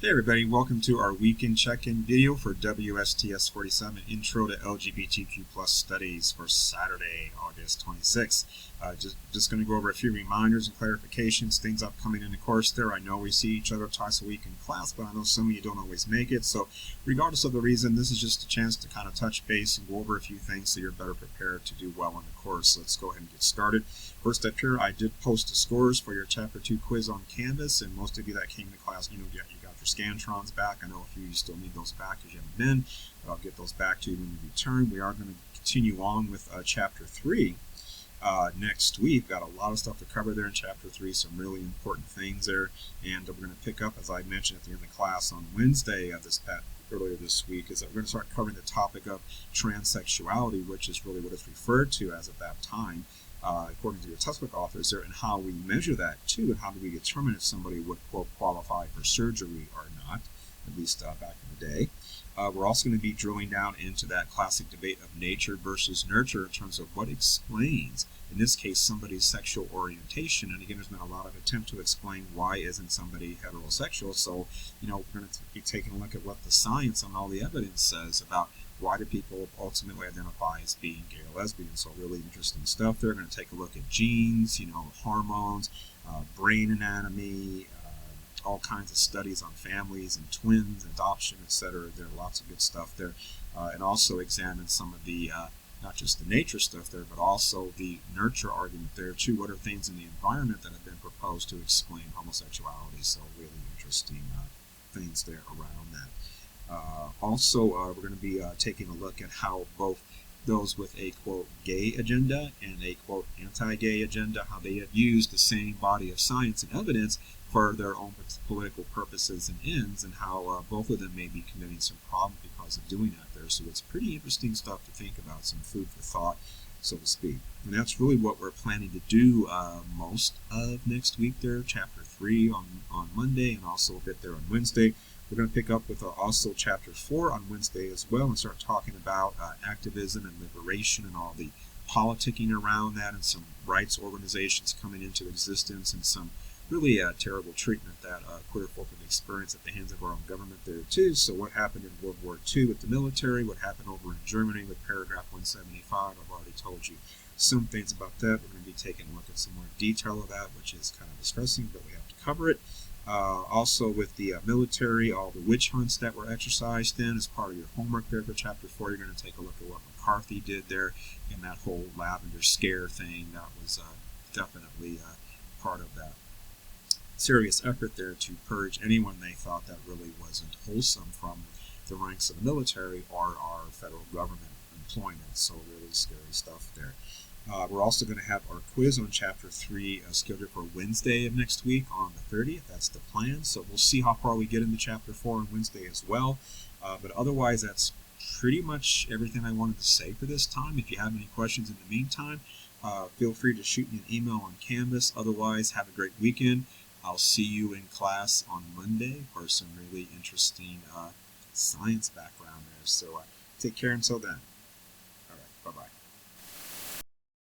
Hey everybody, welcome to our weekend check-in video for WSTS-47 Intro to LGBTQ Plus Studies for Saturday, August 26th. Just going to go over a few reminders and clarifications, things upcoming in the course there. I know we see each other twice a week in class, but I know some of you don't always make it. So regardless of the reason, this is just a chance to kind of touch base and go over a few things so you're better prepared to do well in the course. Let's go ahead and get started. First up here, I did post the scores for your Chapter 2 quiz on Canvas, and most of you that came to class, you got your Scantrons back. I know a few of you still need those back because you haven't been, but I'll get those back to you when you return. We are going to continue on with Chapter 3 next week. Got a lot of stuff to cover there in Chapter 3, some really important things there, and we're going to pick up, as I mentioned at the end of the class on Wednesday of earlier this week, is that we're going to start covering the topic of transsexuality, which is really what it's referred to as at that time. According to your textbook authors there, and how we measure that too, and how do we determine if somebody would, quote, qualify for surgery or not, at least back in the day. We're also going to be drilling down into that classic debate of nature versus nurture in terms of what explains, in this case, somebody's sexual orientation. And again, there's been a lot of attempt to explain why isn't somebody heterosexual. So, we're going to be taking a look at what the science and all the evidence says about why do people ultimately identify as being gay or lesbian. So really interesting stuff there. We're going to take a look at genes, hormones, brain anatomy, all kinds of studies on families and twins, adoption, etc. There are lots of good stuff there. And also examine some of the, not just the nature stuff there, but also the nurture argument there too. What are things in the environment that have been proposed to explain homosexuality? So really interesting things there around that. Also, we're going to be taking a look at how both those with a, quote, gay agenda and a, quote, anti-gay agenda, how they have used the same body of science and evidence for their own political purposes and ends, and how both of them may be committing some problem because of doing that there. So it's pretty interesting stuff to think about, some food for thought, so to speak. And that's really what we're planning to do most of next week there, Chapter 3 on Monday, and also a bit there on Wednesday. We're going to pick up with also Chapter 4 on Wednesday as well, and start talking about activism and liberation and all the politicking around that, and some rights organizations coming into existence, and some really terrible treatment that queer folk have experienced at the hands of our own government there too. So what happened in World War II with the military, what happened over in Germany with paragraph 175, I've already told you some things about that. We're going to be taking a look at some more detail of that, which is kind of distressing, but we have to cover it. Also with the military, all the witch hunts that were exercised in as part of your homework there for Chapter 4. You're going to take a look at what McCarthy did there in that whole lavender scare thing. That was definitely part of that serious effort there to purge anyone they thought that really wasn't wholesome from the ranks of the military or our federal government employment. So really scary stuff there. We're also going to have our quiz on Chapter 3 scheduled for Wednesday of next week on the 30th. That's the plan. So we'll see how far we get into Chapter 4 on Wednesday as well. But otherwise, that's pretty much everything I wanted to say for this time. If you have any questions in the meantime, feel free to shoot me an email on Canvas. Otherwise, have a great weekend. I'll see you in class on Monday for some really interesting science background there. So take care until then. All right, bye-bye.